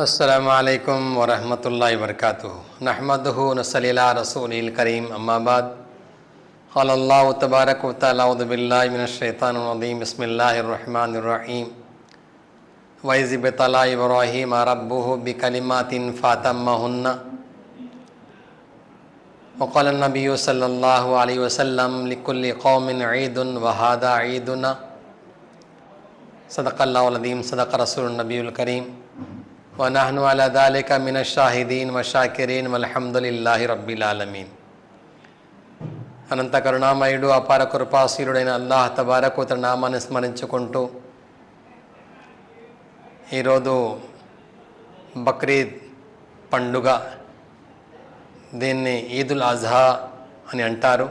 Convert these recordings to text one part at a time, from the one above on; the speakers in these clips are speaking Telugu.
अस्सलामुअलैकुम वरहमतुल्लाहि वबरकातुहू नहमदुहु नसल्ली अला रसूलिल करीम अम्मा बाद क़ालल्लाहु तबारक व तआला अऊज़ु बिल्लाहि मिनश शैतानिर रजीम बिस्मिल्लाहिर रहमानिर रहीम व इज़ इब्तला इब्राहीम रब्बुहु बिकलिमातिन फ़अतम्महुन्ना व क़ाला नबिय्यु सल्लल्लाहु अलैहि वसल्लम लिकुल्लि क़ौमिन ईदुन व हाज़ा ईदुना सदक़ल्लाहुल अज़ीम सदक़ रसूलुन नबियुल करीम व नहनु अला ज़ालिका मिनश शाहिदीन व शाकिरीन वल्हम्दुलिल्लाहि रब्बिल आलमीन। అనంత కరుణామయుడు అపార కృపాశీలుడైన అల్లాహ్ తబారక్ వ తఆలా నామాన్ని స్మరించుకుంటూ ఈరోజు బక్రీద్ పండుగ, దీన్ని ఈదుల్ అజ్హా అని అంటారు.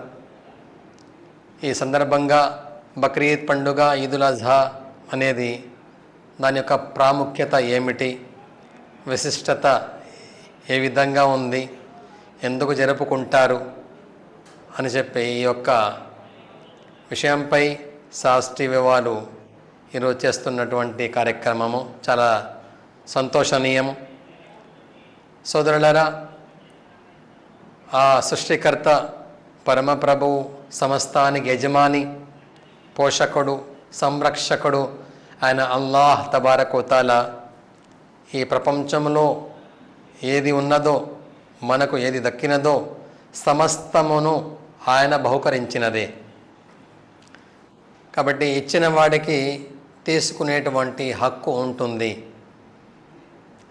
ఈ సందర్భంగా బక్రీద్ పండుగ, ఈదుల్ అజ్హా అనేది దాని యొక్క ప్రాముఖ్యత ఏమిటి, విశిష్టత ఏ విధంగా ఉంది, ఎందుకు జరుపుకుంటారు అని చెప్పి ఈ యొక్క విషయంపై శాస్త్రీయ వాళ్ళు ఈరోజు చేస్తున్నటువంటి కార్యక్రమము చాలా సంతోషనీయము. సోదరులారా, ఆ సృష్టికర్త పరమప్రభువు, సమస్తానికి యజమాని, పోషకుడు, సంరక్షకుడు ఆయన అల్లాహ్ తబారక్ వ తఆలా ఈ ప్రపంచంలో ఏది ఉన్నదో, మనకు ఏది దక్కినదో సమస్తమును ఆయన బహుకరించినదే. కాబట్టి ఇచ్చిన వాడికి తీసుకునేటువంటి హక్కు ఉంటుంది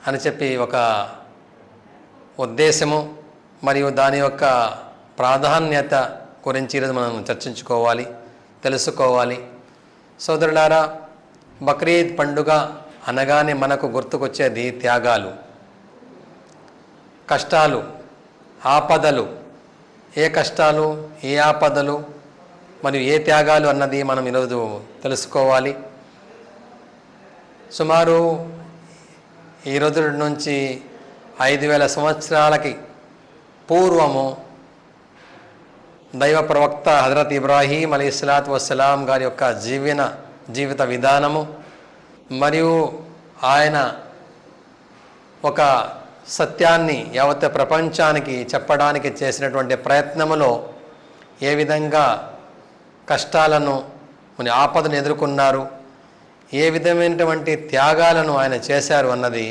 అని చెప్పి ఒక ఉద్దేశము మరియు దాని యొక్క ప్రాధాన్యత గురించి ఈరోజు మనం చర్చించుకోవాలి, తెలుసుకోవాలి. సోదరులారా, బక్రీద్ పండుగ అనగానే మనకు గుర్తుకొచ్చేది త్యాగాలు, కష్టాలు, ఆపదలు. ఏ కష్టాలు, ఏ ఆపదలు మరియు ఏ త్యాగాలు అన్నది మనం ఈరోజు తెలుసుకోవాలి. సుమారు ఈ రోజు నుంచి 5000 సంవత్సరాలకి పూర్వము దైవ ప్రవక్త హజరత్ ఇబ్రాహీం అలైహిస్సలాతు వస్సలాం గారి యొక్క జీవిత విధానము మరియు ఆయన ఒక సత్యాన్ని యావత్ ప్రపంచానికి చెప్పడానికి చేసినటువంటి ప్రయత్నములో ఏ విధంగా కష్టాలను, ఆపదను ఎదుర్కొన్నారు, ఏ విధమైనటువంటి త్యాగాలను ఆయన చేశారు అన్నది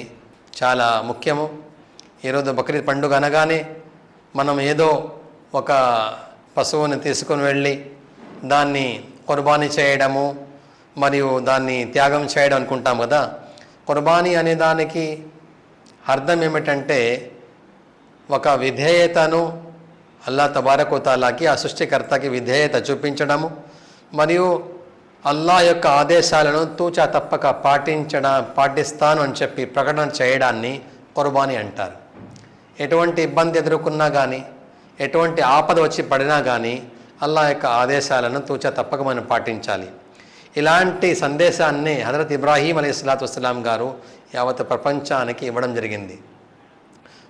చాలా ముఖ్యము. ఈరోజు బక్రీద్ పండుగ అనగానే మనం ఏదో ఒక పశువుని తీసుకొని వెళ్ళి దాన్ని కుర్బానీ చేయడము మరియు దాన్ని త్యాగం చేయడం అనుకుంటాం కదా. కుర్బానీ అనే దానికి అర్థం ఏమిటంటే ఒక విధేయతను అల్లాహ్ తబారక్ వ తఆలాకి, ఆ సృష్టికర్తకి విధేయత చూపించడము మరియు అల్లాహ్ యొక్క ఆదేశాలను తూచా తప్పక పాటిస్తాను అని చెప్పి ప్రకటన చేయడాన్ని కుర్బానీ అంటారు. ఎటువంటి ఇబ్బంది ఎదుర్కొన్నా కానీ, ఎటువంటి ఆపద వచ్చి పడినా కానీ అల్లాహ్ యొక్క ఆదేశాలను తూచా తప్పక మనం పాటించాలి. ఇలాంటి సందేశాన్ని హజరత్ ఇబ్రాహీం అలైహిస్సలాతు వస్సలాం గారు యావత్ ప్రపంచానికి ఇవ్వడం జరిగింది.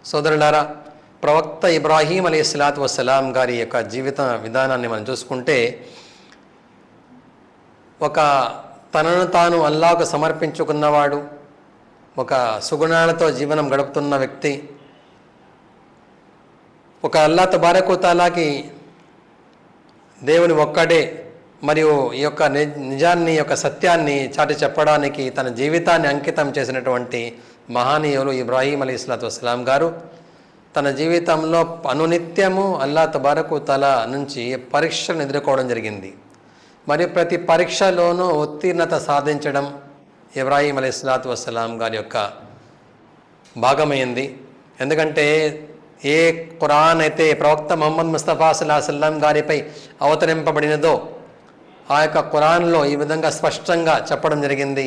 సోదరులారా, ప్రవక్త ఇబ్రాహీం అలైహిస్సలాతు వస్సలాం గారి యొక్క జీవిత విధానాన్ని మనం చూసుకుంటే, ఒక తనను తాను అల్లాహ్కు సమర్పించుకున్నవాడు, ఒక సుగుణాలతో జీవనం గడుపుతున్న వ్యక్తి, ఒక అల్లాహ్ తబారక్ వ తఆలాకి దేవుని ఒక్కడే మరియు ఈ యొక్క నిజాన్ని, యొక్క సత్యాన్ని చాటి చెప్పడానికి తన జీవితాన్ని అంకితం చేసినటువంటి మహానీయులు ఇబ్రాహీం అలైహిస్సలాతు వస్సలాం గారు తన జీవితంలో అనునిత్యము అల్లాహ్ తబారక్ వ తఆలా నుంచి పరీక్షలను ఎదుర్కోవడం జరిగింది. మరియు ప్రతి పరీక్షలోనూ ఉత్తీర్ణత సాధించడం ఇబ్రాహీం అలైహిస్సలాతు వస్సలాం గారి యొక్క భాగమైంది. ఎందుకంటే ఏ ఖురాన్ అయితే ప్రవక్త ముహమ్మద్ ముస్తఫా సల్లల్లాహు అలైహి వసల్లం గారిపై అవతరింపబడినదో ఆ యొక్క ఖురాన్లో ఈ విధంగా స్పష్టంగా చెప్పడం జరిగింది.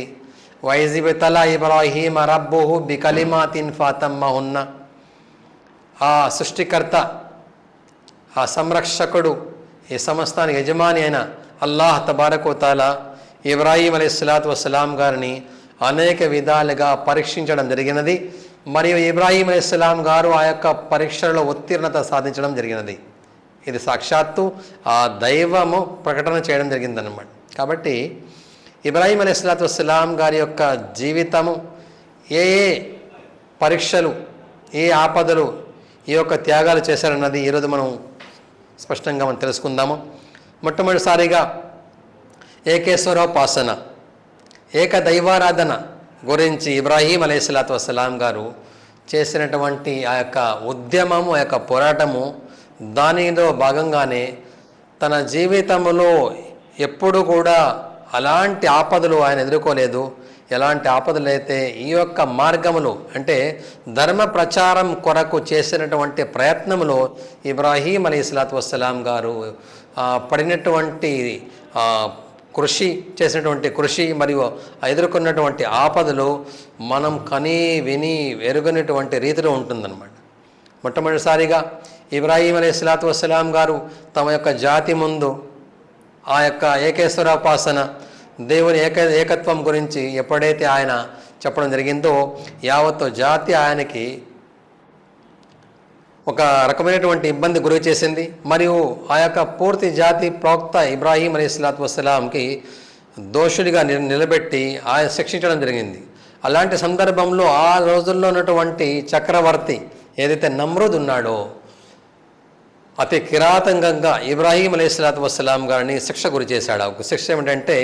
వైజ్ ఇబ్తలా ఇబ్రాహీమ రబ్బుహు బికలిమాతిన్ ఫఅతమ్మహున్న. ఆ సృష్టికర్త, ఆ సంరక్షకుడు, ఈ సమస్తానికి యజమాని అయిన అల్లాహ్ తబారక్ వ తఆలా ఇబ్రాహీం అలైహిస్సలాతు వస్సలాం గారిని అనేక విధాలుగా పరీక్షించడం జరిగినది. మరియు ఇబ్రాహీం అలైహిస్సలాం గారు ఆ యొక్క పరీక్షలలో ఉత్తీర్ణత సాధించడం జరిగినది. ఇది సాక్షాత్తు ఆ దైవము ప్రకటన చేయడం జరిగిందన్నమాట. కాబట్టి ఇబ్రాహీం అలైహిస్సలాతు వస్సలాం గారి యొక్క జీవితము ఏ పరీక్షలు, ఏ ఆపదలు, ఈ యొక్క త్యాగాలు చేశారన్నది ఈరోజు మనం స్పష్టంగా మనం తెలుసుకుందాము. మొట్టమొదటిసారిగా ఏకేశ్వరోపాసన, ఏకదైవారాధన గురించి ఇబ్రాహీం అలైహిస్సలాతు వస్సలాం గారు చేసినటువంటి ఆ యొక్క ఉద్యమము, ఆ యొక్క పోరాటము, దానిలో భాగంగానే తన జీవితంలో ఎప్పుడు కూడా అలాంటి ఆపదలు ఆయన ఎదుర్కోలేదు. ఎలాంటి ఆపదలు అయితే ఈ యొక్క మార్గములు అంటే ధర్మ ప్రచారం కొరకు చేసినటువంటి ప్రయత్నములో ఇబ్రాహీం అలైహిస్సలాతు వస్సలాం గారు పడినటువంటి కృషి, చేసినటువంటి కృషి మరియు ఎదుర్కొన్నటువంటి ఆపదలు మనం కని విని ఎరుగనటువంటి రీతిలో ఉంటుందన్నమాట. మొట్టమొదటిసారిగా ఇబ్రాహీం అలైహిస్సలాతు వస్సలాం గారు తమ యొక్క జాతి ముందు ఆ యొక్క ఏకేశ్వరోపాసన, దేవుని ఏకత్వం గురించి ఎప్పుడైతే ఆయన చెప్పడం జరిగిందో యావత్తు జాతి ఆయనకి ఒక రకమైనటువంటి ఇబ్బంది గురి చేసింది. మరియు ఆ యొక్క పూర్తి జాతి ప్రవక్త ఇబ్రాహీం అలైహిస్సలాతు వస్సలాంకి దోషుడిగా నిలబెట్టి ఆయన శిక్షించడం జరిగింది. అలాంటి సందర్భంలో ఆ రోజుల్లో ఉన్నటువంటి చక్రవర్తి ఏదైతే నమ్రూద్ ఉన్నాడో అతి కిరాతకంగా ఇబ్రాహీం అలైహిస్సలాతు వస్సలాం గారిని శిక్ష గురి చేశాడు. ఒక శిక్ష ఏమిటంటే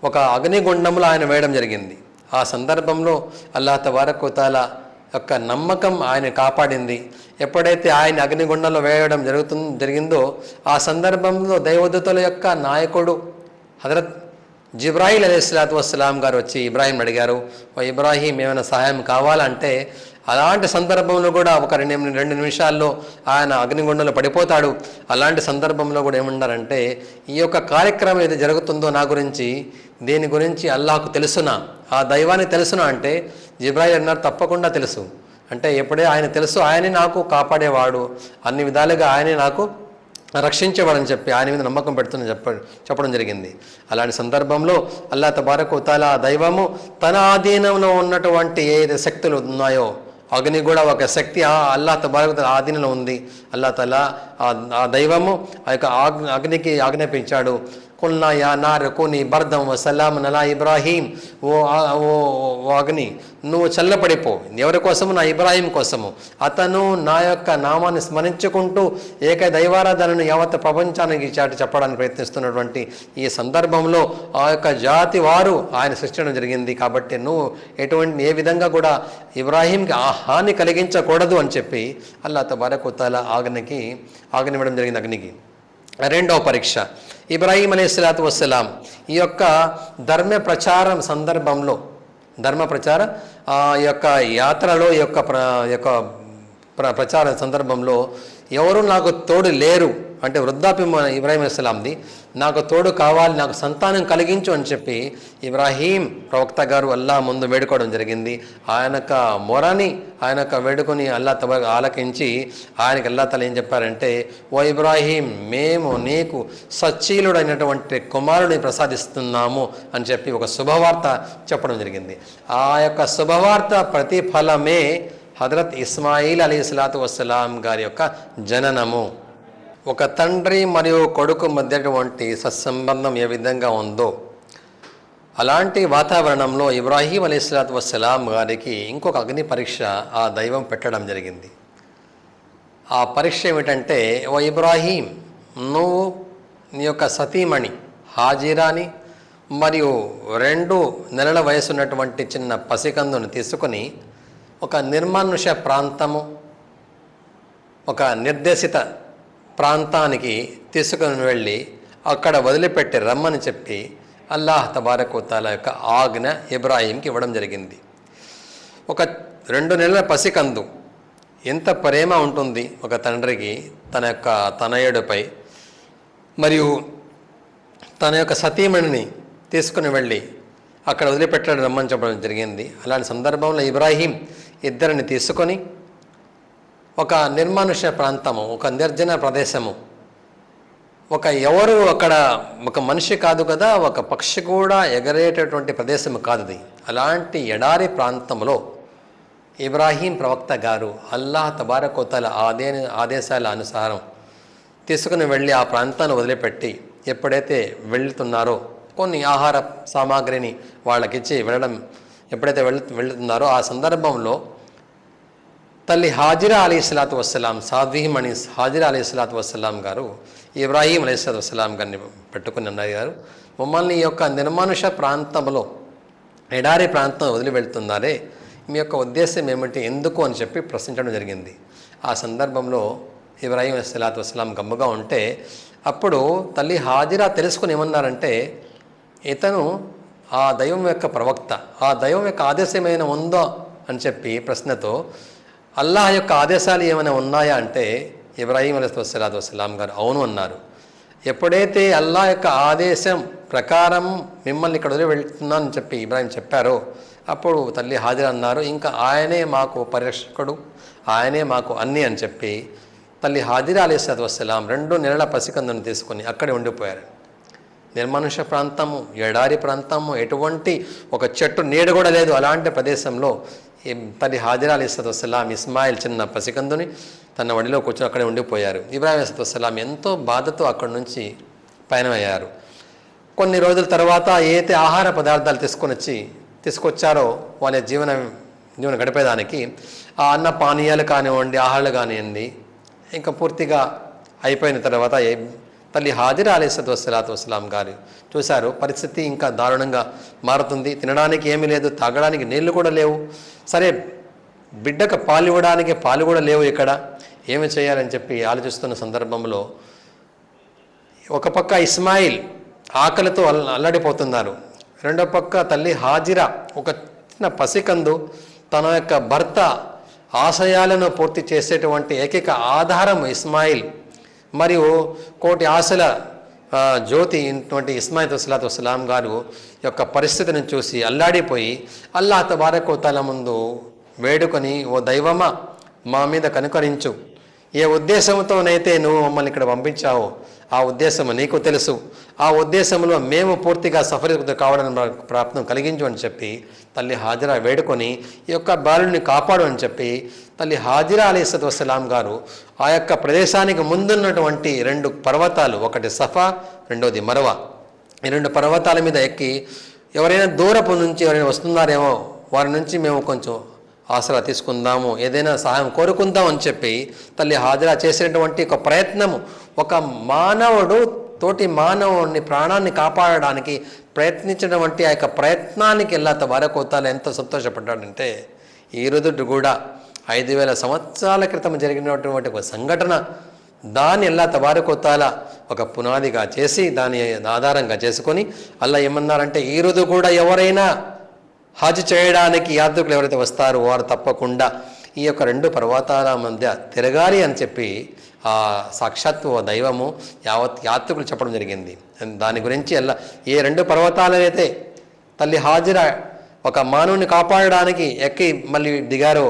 ఒక అగ్నిగుండంలో ఆయన వేయడం జరిగింది. ఆ సందర్భంలో అల్లాహ్ తబారక్ వ తఆలా యొక్క నమ్మకం ఆయన కాపాడింది. ఎప్పుడైతే ఆయన అగ్నిగుండంలో వేయడం జరిగిందో ఆ సందర్భంలో దైవదూతల యొక్క నాయకుడు హజరత్ జిబ్రాయిల్ అలైహిస్సలాతు వస్సలాం గారు వచ్చి ఇబ్రాహీం అడిగారు, ఓ ఇబ్రాహీం ఏమైనా సహాయం కావాలంటే అలాంటి సందర్భంలో కూడా ఒక 2 నిమిషాల్లో ఆయన అగ్నిగుండంలో పడిపోతాడు. అలాంటి సందర్భంలో కూడా ఏమన్నారంటే, ఈ యొక్క కార్యక్రమం ఏది జరుగుతుందో నా గురించి, దీని గురించి అల్లాహకు తెలుసునా, ఆ దైవాన్ని తెలుసునా అంటే జిబ్రాయిల్ అన్నారు, తప్పకుండా తెలుసు. అంటే ఎప్పుడే ఆయన తెలుసు, ఆయనే నాకు కాపాడేవాడు, అన్ని విధాలుగా ఆయనే నాకు రక్షించేవాడని చెప్పి ఆయన మీద నమ్మకం పెడుతుందని చెప్పడం జరిగింది. అలాంటి సందర్భంలో అల్లాహ్ తబారక్ వ తఆలా దైవము తన ఆధీనంలో ఉన్నటువంటి ఏ శక్తులు ఉన్నాయో, అగ్ని కూడా ఒక శక్తి అల్లాహ్ తబారక్ వ తఆలా ఆధీనంలో ఉంది. అల్లాహ్ తఆలా ఆ దైవము ఆ యొక్క అగ్నికి ఆజ్ఞాపించాడు, కుల్నా యా నార్ కుని బర్దం వ సలామన్ అలా ఇబ్రాహీం, ఓ అగ్ని నువ్వు చల్లపడిపో. ఎవరి కోసము? నా ఇబ్రాహీం కోసము. అతను నా యొక్క నామాన్ని స్మరించుకుంటూ ఏక దైవారాధనను యావత్ ప్రపంచానికి చాటి చెప్పడానికి ప్రయత్నిస్తున్నటువంటి ఈ సందర్భంలో ఆ యొక్క జాతి వారు ఆయన సృష్టించడం జరిగింది. కాబట్టి నువ్వు ఏ విధంగా కూడా ఇబ్రాహీంకి ఆ హాని కలిగించకూడదు అని చెప్పి అల్లాహ్ తబారక్ వ తఆలా ఆజ్ఞనివ్వడం జరిగింది అగ్నికి. రెండవ పరీక్ష, ఇబ్రాహీం అలైహిస్సలాతు వస్సలాం ఈ యొక్క ధర్మ ప్రచారం సందర్భంలో, ధర్మ ప్రచార ఈ యొక్క యాత్రలో, ఈ యొక్క ప్రచార సందర్భంలో ఎవరు నాకు తోడు లేరు అంటే వృద్ధాప్యం ఇబ్రాహీం అలైహిస్సలాంది, నాకు తోడు కావాలి, నాకు సంతానం కలిగించు అని చెప్పి ఇబ్రాహీం ప్రవక్త గారు అల్లాహ్ ముందు వేడుకోవడం జరిగింది. ఆయనక మొరని ఆయనక వేడుకొని అల్లాహ్ తబారక్ ఆలకించి ఆయనకి అల్లాహ్ తఆలా ఏం చెప్పారంటే, ఓ ఇబ్రాహీం, మేము నీకు సచ్చీలుడైనటువంటి కుమారుడిని ప్రసాదిస్తున్నాము అని చెప్పి ఒక శుభవార్త చెప్పడం జరిగింది. ఆ యొక్క శుభవార్త ప్రతిఫలమే హజరత్ ఇస్మాయిల్ అలైహిస్సలాతు వస్సలాం గారి యొక్క జననము. ఒక తండ్రి మరియు కొడుకు మధ్యటువంటి సత్సంబంధం ఏ విధంగా ఉందో అలాంటి వాతావరణంలో ఇబ్రాహీం అలైహిస్సలాతు వస్సలాం గారికి ఇంకొక అగ్ని పరీక్ష ఆ దైవం పెట్టడం జరిగింది. ఆ పరీక్ష ఏమిటంటే, ఓ ఇబ్రాహీం, నువ్వు నీ యొక్క సతీమణి హాజిరాని మరియు 2 నెలల వయసున్నటువంటి చిన్న పసికందుని తీసుకొని ఒక నిర్మానుష ప్రాంతము, ఒక నిర్దేశిత ప్రాంతానికి తీసుకుని వెళ్ళి అక్కడ వదిలిపెట్టి రమ్మని చెప్పి అల్లాహ్ తబారక్ వ తఆలా యొక్క ఆజ్ఞ ఇబ్రాహీంకి ఇవ్వడం జరిగింది. ఒక 2 నెలల పసికందు ఎంత ప్రేమ ఉంటుంది ఒక తండ్రికి తన యొక్క తనయుడిపై, మరియు తన యొక్క సతీమణిని తీసుకుని వెళ్ళి అక్కడ వదిలిపెట్టడం రమ్మని చెప్పడం జరిగింది. అలాంటి సందర్భంలో ఇబ్రాహీం ఇద్దరిని తీసుకొని ఒక నిర్మానుష ప్రాంతము, ఒక నిర్జన ప్రదేశము, ఎవరు అక్కడ ఒక మనిషి కాదు కదా, ఒక పక్షి కూడా ఎగరేటటువంటి ప్రదేశం కాదు అది. అలాంటి ఎడారి ప్రాంతంలో ఇబ్రాహీం ప్రవక్త గారు అల్లాహ్ తబారక్ వ తఆలా ఆదేశాల అనుసారం తీసుకుని వెళ్ళి ఆ ప్రాంతాన్ని వదిలిపెట్టి ఎప్పుడైతే వెళ్తున్నారో కొన్ని ఆహార సామాగ్రిని వాళ్ళకిచ్చి ఎప్పుడైతే వెళ్తున్నారో ఆ సందర్భంలో తల్లి హాజిరా అలీస్లాతు వస్సలాం, సాధ్వీమణి హాజిరా అలీస్లాతు వస్సలాం గారు ఇబ్రాహీం అలీస్లాతు వస్సలాం గారిని పెట్టుకుని అన్నారు, మమ్మల్ని ఈ యొక్క నిర్మానుష ప్రాంతంలో ఎడారి ప్రాంతం వదిలి వెళ్తున్నారే, మీ యొక్క ఉద్దేశం ఏమిటి, ఎందుకు అని చెప్పి ప్రశ్నించడం జరిగింది. ఆ సందర్భంలో ఇబ్రాహీం అలీస్లాతు వస్సలాం గమ్ముగా ఉంటే, అప్పుడు తల్లి హాజిరా తెలుసుకుని ఏమన్నారంటే, ఇతను ఆ దైవం యొక్క ప్రవక్త, ఆ దైవం యొక్క ఆదేశం ఏమైనా ఉందో అని చెప్పి ప్రశ్నతో, అల్లాహ్ యొక్క ఆదేశాలు ఏమైనా ఉన్నాయా అంటే ఇబ్రాహీం అలైహిస్సలాతు వస్సలాం గారు అవును అన్నారు. ఎప్పుడైతే అల్లాహ్ యొక్క ఆదేశం ప్రకారం మిమ్మల్ని ఇక్కడ వదిలి వెళ్తున్నానని చెప్పి ఇబ్రాహీం చెప్పారో, అప్పుడు తల్లి హాజిరా అన్నారు, ఇంకా ఆయనే మాకు పరిరక్షకుడు, ఆయనే మాకు అన్ని అని చెప్పి తల్లి హాజిరా అలైహిస్సలాతు వస్సలాం 2 నెలల పసికందును తీసుకొని అక్కడే ఉండిపోయారు. నిర్మానుష ప్రాంతము, ఎడారి ప్రాంతము, ఎటువంటి ఒక చెట్టు నీడ కూడా లేదు. అలాంటి ప్రదేశంలో తల్లి హాజిరా అలైహిస్సలాతు వస్సలాం ఇస్మాయిల్ చిన్న పసికందుని తన వడిలో కూర్చొని అక్కడే ఉండిపోయారు. ఇబ్రాహీం అలైహిస్సలాతు వస్సలాం ఎంతో బాధతో అక్కడి నుంచి పయనమయ్యారు. కొన్ని రోజుల తర్వాత ఏదైతే ఆహార పదార్థాలు తీసుకొచ్చారో వాళ్ళ జీవన గడిపేదానికి ఆ అన్న పానీయాలు కానివ్వండి, ఆహారాలు కానివ్వండి, ఇంకా పూర్తిగా అయిపోయిన తర్వాత తల్లి హాజిరా అలైహిస్సలాతు వస్సలాం గారు చూశారు, పరిస్థితి ఇంకా దారుణంగా మారుతుంది. తినడానికి ఏమీ లేదు, తాగడానికి నీళ్లు కూడా లేవు. సరే, బిడ్డకు పాలు ఇవ్వడానికి పాలు కూడా లేవు, ఇక్కడ ఏమి చేయాలని చెప్పి ఆలోచిస్తున్న సందర్భంలో ఒక పక్క ఇస్మాయిల్ ఆకలితో అల్లడిపోతున్నారు, రెండో పక్క తల్లి హాజిరా ఒక చిన్న పసికందు, తన యొక్క భర్త ఆశయాలను పూర్తి చేసేటువంటి ఏకైక ఆధారం ఇస్మాయిల్ మరియు కోటి ఆశల జ్యోతి ఇటువంటి ఇస్మాయిల్ అలైహిస్సలాతు వస్సలాం గారు యొక్క పరిస్థితిని చూసి అల్లాడిపోయి అల్లాహ్ తబారక వ తఆలా ముందు వేడుకొని, ఓ దైవమా మా మీద కనుకరించు, ఏ ఉద్దేశంతోనైతే నువ్వు మమ్మల్ని ఇక్కడ పంపించావో ఆ ఉద్దేశం నీకు తెలుసు, ఆ ఉద్దేశంలో మేము పూర్తిగా సఫలీకృతం కావడానికి ప్రాప్తం కలిగించు అని చెప్పి తల్లి హాజిరా వేడుకొని ఈ యొక్క బాలుని కాపాడు అని చెప్పి తల్లి హాజిరా అలైహిస్సలాతు వస్సలాం గారు ఆ యొక్క ప్రదేశానికి ముందున్నటువంటి 2 పర్వతాలు, ఒకటి సఫా, రెండోది మరవా, ఈ 2 పర్వతాల మీద ఎక్కి ఎవరైనా దూరపు నుంచి ఎవరైనా వస్తున్నారేమో వారి నుంచి మేము కొంచెం ఆసరా తీసుకుందాము, ఏదైనా సహాయం కోరుకుందాం అని చెప్పి తల్లి హాజిరా చేసినటువంటి ఒక ప్రయత్నము, ఒక మానవుడు తోటి మానవుడిని ప్రాణాన్ని కాపాడడానికి ప్రయత్నించినటువంటి ఆ యొక్క ప్రయత్నానికి అల్లాహ్ తబారక వ తఆలా ఎంత సంతోషపడ్డాడంటే, ఈ రోజు కూడా 5000 సంవత్సరాల క్రితం జరిగినటువంటి ఒక సంఘటన, దాన్ని అల్లాహ్ తబారక వ తఆలా ఒక పునాదిగా చేసి దాని ఆధారంగా చేసుకొని అల్లాహ్ ఏమన్నారంటే, ఈ రోజు కూడా ఎవరైనా హజ్ చేయడానికి యాత్రికులు ఎవరైతే వస్తారో వారు తప్పకుండా ఈ యొక్క 2 పర్వతాల మధ్య తిరగాలి అని చెప్పి ఆ సాక్షాత్తు దైవము యావత్ యాత్రికులు చెప్పడం జరిగింది. దాని గురించి ఏ 2 పర్వతాలైతే తల్లి హాజిరా ఒక మానవుని కాపాడడానికి ఎక్కి మళ్ళీ దిగారో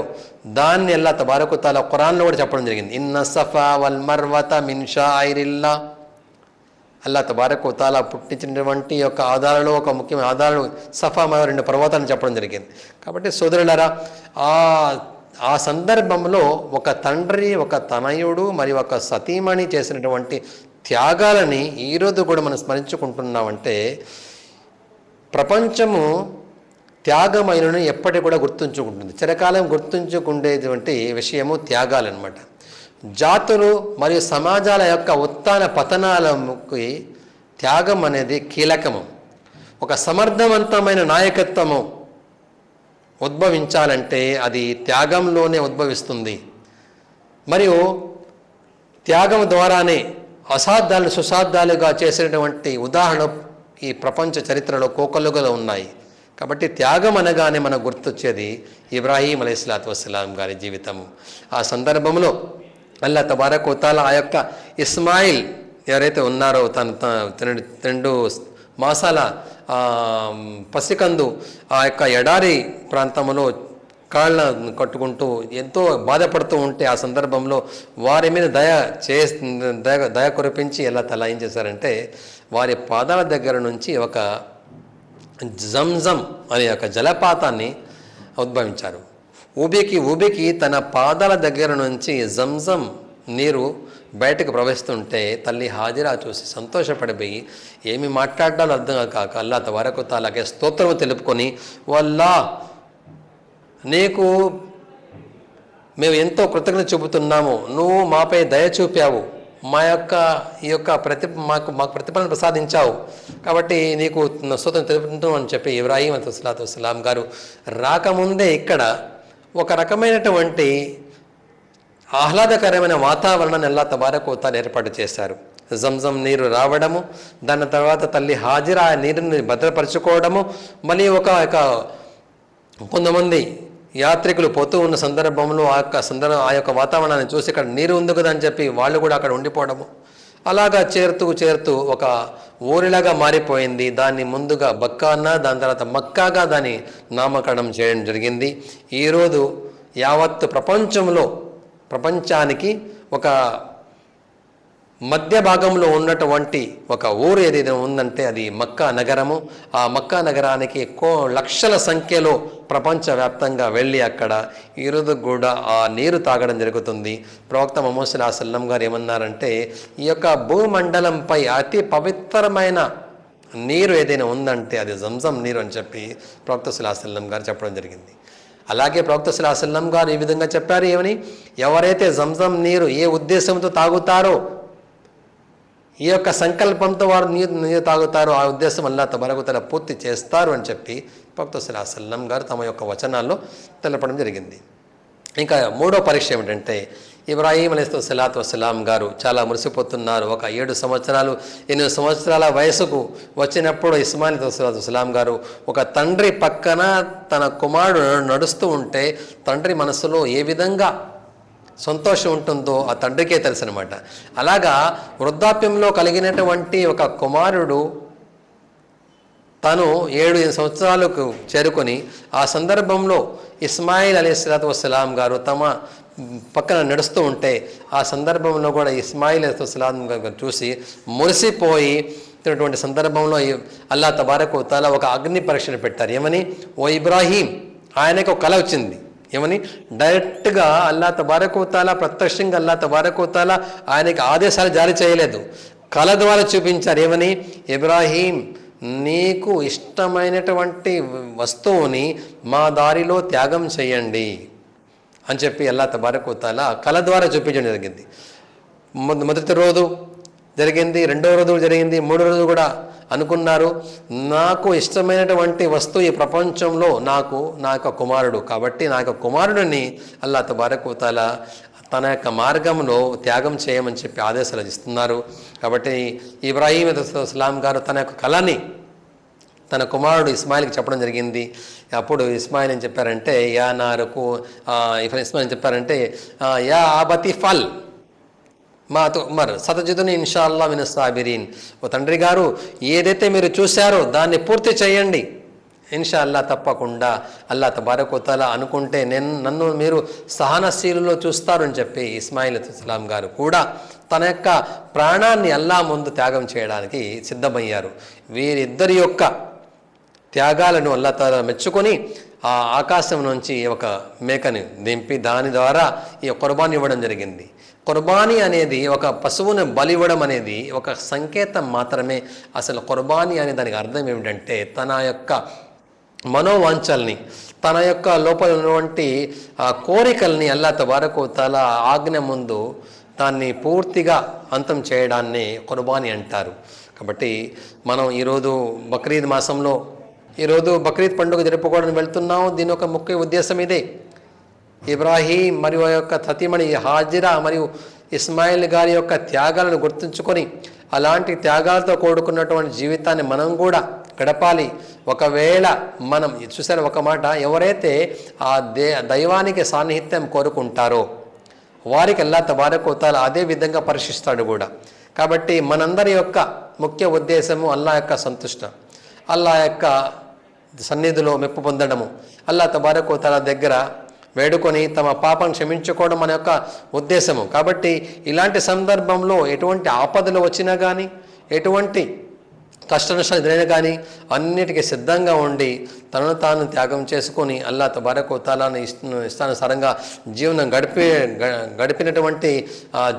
దాన్ని అల్లాహ్ తబారక వ తఆలా ఖురాన్లో కూడా చెప్పడం జరిగింది. ఇన్న సఫా వల్ మర్వత మిన్ షాయిరిల్లా, అల్లాహ్ తబారక వ తఆలా పుట్టించినటువంటి యొక్క ఆధారాలు, ఒక ముఖ్యమైన ఆధారాలు సఫా మరియు 2 పర్వతాలను చెప్పడం జరిగింది. కాబట్టి సోదరులారా, ఆ సందర్భంలో ఒక తండ్రి, ఒక తనయుడు మరియు ఒక సతీమణి చేసినటువంటి త్యాగాలని ఈరోజు కూడా మనం స్మరించుకుంటున్నామంటే, ప్రపంచము త్యాగమైనను ఎప్పటికీ కూడా గుర్తుంచుకుంటుంది. చిరకాలం గుర్తుంచుకునేటువంటి విషయము త్యాగాలన్నమాట. జాతులు మరియు సమాజాల యొక్క ఉత్థాన పతనాలకి త్యాగం అనేది కీలకము. ఒక సమర్థవంతమైన నాయకత్వము ఉద్భవించాలంటే అది త్యాగంలోనే ఉద్భవిస్తుంది. మరియు త్యాగం ద్వారానే అసాధ్యాలను సుసాధ్యాలుగా చేసినటువంటి ఉదాహరణ ఈ ప్రపంచ చరిత్రలో కోకొల్లుగా ఉన్నాయి. కాబట్టి త్యాగం అనగానే మనకు గుర్తొచ్చేది ఇబ్రాహీం అలైహిస్సలాతు వస్సలాం గారి జీవితము. ఆ సందర్భంలో అల్లాహ్ తబారక వ తఆలా ఆ యొక్క ఇస్మాయిల్ ఎవరైతే ఉన్నారో తన 2 మాసాల పసికందు ఆ యొక్క ఎడారి ప్రాంతంలో కాళ్ళ కట్టుకుంటూ ఎంతో బాధపడుతూ ఉంటే ఆ సందర్భంలో వారి మీద దయ కురిపించి అల్లాహ్ తఆలా ఏం చేశారంటే, వారి పాదాల దగ్గర నుంచి ఒక జంజం అనే ఒక జలపాతాన్ని ఉద్భవించారు. ఊబికి తన పాదాల దగ్గర నుంచి జంజం నీరు బయటకు ప్రవహిస్తుంటే తల్లి హాజిరా చూసి సంతోషపడిపోయి ఏమి మాట్లాడాలో అర్థం కాక అల్లాహ్ తబారక వ తఆలాకి స్తోత్రము తెలుపుకొని, వల్లా నీకు మేము ఎంతో కృతజ్ఞత చూపుతున్నాము, నువ్వు మాపై దయ చూపావు, మా యొక్క ఈ యొక్క మాకు ప్రతిఫలం ప్రసాదించావు, కాబట్టి నీకు స్తోత్రం తెలుపుతున్నాం అని చెప్పి ఇబ్రాహీం అలైహిస్సలాతు వస్సలాం గారు రాకముందే ఇక్కడ ఒక రకమైనటువంటి ఆహ్లాదకరమైన వాతావరణాన్ని అల్లాహ్ తబారక వ తఆలా ఏర్పాటు చేశారు. జంజం నీరు రావడము, దాని తర్వాత తల్లి హాజిరా ఆ నీరుని భద్రపరచుకోవడము, మళ్ళీ కొంతమంది యాత్రికులు పోతూ ఉన్న సందర్భంలో ఆ యొక్క వాతావరణాన్ని చూసి ఇక్కడ నీరు ఉంది కదా అని చెప్పి వాళ్ళు కూడా అక్కడ ఉండిపోవడము, అలాగా చేరుతూ ఒక ఊరిలాగా మారిపోయింది. దాన్ని ముందుగా బక్కానా, దాని తర్వాత మక్కాగా దాన్ని నామకరణం చేయడం జరిగింది. ఈరోజు యావత్ ప్రపంచానికి ఒక మధ్య భాగంలో ఉన్నటువంటి ఒక ఊరు ఏదైతే ఉందంటే అది మక్కా నగరము. ఆ మక్కా నగరానికి లక్షల సంఖ్యలో ప్రపంచవ్యాప్తంగా వెళ్ళి అక్కడ ఈరోజు కూడా ఆ నీరు తాగడం జరుగుతుంది. ప్రవక్త ముహమ్మద్ సల్లల్లాహు అలైహి వసల్లం గారు ఏమన్నారంటే, ఈ యొక్క భూమండలంపై అతి పవిత్రమైన నీరు ఏదైనా ఉందంటే అది జంజం నీరు అని చెప్పి ప్రవక్త సల్లల్లాహు అలైహి వసల్లం గారు చెప్పడం జరిగింది. అలాగే ప్రవక్త సల్లల్లాహు అలైహి వసల్లం గారు ఈ విధంగా చెప్పారు ఏమని, ఎవరైతే జంజం నీరు ఏ ఉద్దేశంతో తాగుతారో, ఈ యొక్క సంకల్పంతో వారు నీరు తాగుతారో ఆ ఉద్దేశం అల్లాహ్ తబారక వ తఆలా పూర్తి చేస్తారు అని చెప్పి ప్రవక్త సల్లల్లాహు అలైహి వసల్లం గారు తమ యొక్క వచనాల్లో తెలపడం జరిగింది. ఇంకా మూడో పరీక్ష ఏమిటంటే, ఇబ్రాహీం అలైహిస్సలాతు వస్సలాం గారు చాలా మురిసిపోతున్నారు. ఒక 7 సంవత్సరాలు 8 సంవత్సరాల వయసుకు వచ్చినప్పుడు ఇస్మాయిల్ అలైహిస్సలాతు వస్సలాం గారు ఒక తండ్రి పక్కన తన కుమారుడు నడుస్తూ ఉంటే తండ్రి మనసులో ఏ విధంగా సంతోషం ఉంటుందో ఆ తండ్రికే తెలుసు అనమాట. అలాగా వృద్ధాప్యంలో కలిగినటువంటి ఒక కుమారుడు తను 7 సంవత్సరాలకు చేరుకొని ఆ సందర్భంలో ఇస్మాయిల్ అలైహిస్సలాతు వస్సలాం గారు తమ పక్కన నడుస్తూ ఉంటే ఆ సందర్భంలో కూడా ఇస్మాయిల్ అలైహిస్సలాం గారు చూసి మురిసిపోయినటువంటి సందర్భంలో అల్లాహ్ తబారక వ తఆలా ఒక అగ్ని పరీక్షను పెట్టారు. ఏమని, ఓ ఇబ్రాహీం, ఆయనకు ఒక కల వచ్చింది. ఏమని, డైరెక్ట్గా అల్లాహ్ తబారక వ తఆలా ప్రత్యక్షంగా అల్లాహ్ తబారక వ తఆలా ఆయనకి ఆదేశాలు జారీ చేయలేదు, కల ద్వారా చూపించారు. ఏమని, ఇబ్రాహీం, నీకు ఇష్టమైనటువంటి వస్తువుని మా దారిలో త్యాగం చేయండి అని చెప్పి అల్లాహ్ తబారక వ తఆలా కల ద్వారా చూపించడం జరిగింది. మొదటి రోజు జరిగింది, రెండవ రోజు జరిగింది, మూడో రోజు కూడా అనుకున్నారు, నాకు ఇష్టమైనటువంటి వస్తువు ఈ ప్రపంచంలో నా యొక్క కుమారుడు, కాబట్టి నా యొక్క కుమారుడిని అల్లాహ్ తబారక వ తఆలా తన యొక్క మార్గంలో త్యాగం చేయమని చెప్పి ఆదేశాలు ఇస్తున్నారు. కాబట్టి ఇబ్రాహీం అలైహిస్సలాం గారు తన యొక్క కళని తన కుమారుడు ఇస్మాయిల్కి చెప్పడం జరిగింది. అప్పుడు ఇస్మాయిల్ ఏం చెప్పారంటే, ఇస్మాయిల్ చెప్పారంటే, యా అబతి ఫల్ మా సతజిదుని ఇన్షాల్లా మిన సాబిరీన్, ఓ తండ్రి గారు ఏదైతే మీరు చూశారో దాన్ని పూర్తి చేయండి, ఇన్షాల్లా తప్పకుండా అల్లాహ్ తబారక వ తఆలా అనుకుంటే నన్ను మీరు సహనశీలులో చూస్తారు అని చెప్పి ఇస్మాయిల్ అలైహిస్సలాం గారు కూడా తన యొక్క ప్రాణాన్ని అల్లాహ్ ముందు త్యాగం చేయడానికి సిద్ధమయ్యారు. వీరిద్దరి యొక్క త్యాగాలను అల్లాహ్ తఆలా మెచ్చుకొని ఆ ఆకాశం నుంచి ఒక మేకని దింపి దాని ద్వారా ఈ కుర్బానీ ఇవ్వడం జరిగింది. కుర్బానీ అనేది ఒక పశువును బలివ్వడం అనేది ఒక సంకేతం మాత్రమే. అసలు కుర్బానీ అనే దానికి అర్థం ఏమిటంటే, తన యొక్క మనోవాంఛల్ని, తన యొక్క లోపల ఉన్నటువంటి కోరికల్ని అల్లాహ్ తబారక వ తఆలా ఆజ్ఞ ముందు దాన్ని పూర్తిగా అంతం చేయడాన్ని కుర్బానీ అంటారు. కాబట్టి మనం ఈరోజు బక్రీద్ మాసంలో ఈరోజు బక్రీద్ పండుగ జరుపుకోవడానికి వెళ్తున్నాం. దీని ఒక ముఖ్య ఉద్దేశం ఇదే. ఇబ్రాహీం మరియు ఆ యొక్క సతీమణి హాజిరా మరియు ఇస్మాయిల్ గారి యొక్క త్యాగాలను గుర్తుంచుకొని అలాంటి త్యాగాలతో కూడుకున్నటువంటి జీవితాన్ని మనం కూడా గడపాలి. ఒకవేళ మనం చూసారు ఒక మాట, ఎవరైతే ఆ దైవానికి సాన్నిహిత్యం కోరుకుంటారో వారికి అల్లాహ్ తబారక వ తఆలా అదే విధంగా పరీక్షిస్తాడు కూడా. కాబట్టి మనందరి యొక్క ముఖ్య ఉద్దేశము అల్లాహ్ యొక్క సంతుష్ట, అల్లాహ్ యొక్క సన్నిధిలో మెప్పు పొందడము, అల్లాహ్ తబారక వ తఆలా దగ్గర వేడుకొని తమ పాపం క్షమించుకోవడం మన యొక్క ఉద్దేశము. కాబట్టి ఇలాంటి సందర్భంలో ఎటువంటి ఆపదలు వచ్చినా కానీ, ఎటువంటి కష్ట నష్టాలు ఎదురైనా కానీ అన్నిటికీ సిద్ధంగా ఉండి తనను తాను త్యాగం చేసుకొని అల్లాహ్ తబారక వ తఆలాను ఇష్టానుసారంగా జీవనం గడిపినటువంటి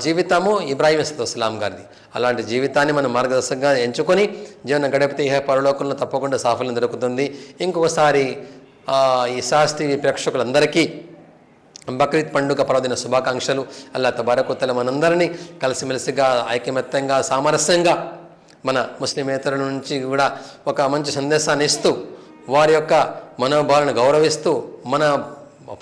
జీవితము ఇబ్రాహీం అలైహిస్సలాం గారిది. అలాంటి జీవితాన్ని మనం మార్గదర్శకంగా ఎంచుకొని జీవనం గడిపితే ఇహ పరలోకంలో తప్పకుండా సాఫల్యం దొరుకుతుంది. ఇంకొకసారి ఈ శాస్త్రీయ ప్రేక్షకులందరికీ బక్రీద్ పండుగ పర్వదిన శుభాకాంక్షలు. అల్లా తబారక్ వ తఆలా మనందరినీ కలిసిమెలిసిగా ఐకమత్యంగా సామరస్యంగా మన ముస్లిమేతరుల నుంచి కూడా ఒక మంచి సందేశాన్ని ఇస్తూ వారి యొక్క మనోభావాలను గౌరవిస్తూ మన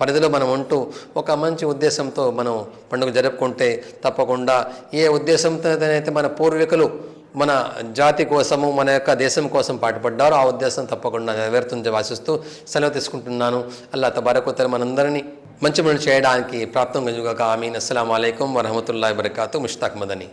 పరిధిలో మనం ఉంటూ ఒక మంచి ఉద్దేశంతో మనం పండుగ జరుపుకుంటే తప్పకుండా ఏ ఉద్దేశంతో అయితే మన పూర్వీకులు మన జాతి కోసము మన యొక్క దేశం కోసం పాటుపడ్డారో ఆ ఉద్దేశం తప్పకుండా నెరవేరుతుందని ఆశిస్తూ సెలవు తీసుకుంటున్నాను. అల్లా తబారక్ వ తఆలా మనందరినీ మంచి పనులు చేయడానికి ప్రాప్తం కలుగుగాక. ఆమీన్. అస్సలాము అలైకుం వరహమతుల్లాహి వబరకాతుహు. ముష్తాక్ మదనీ.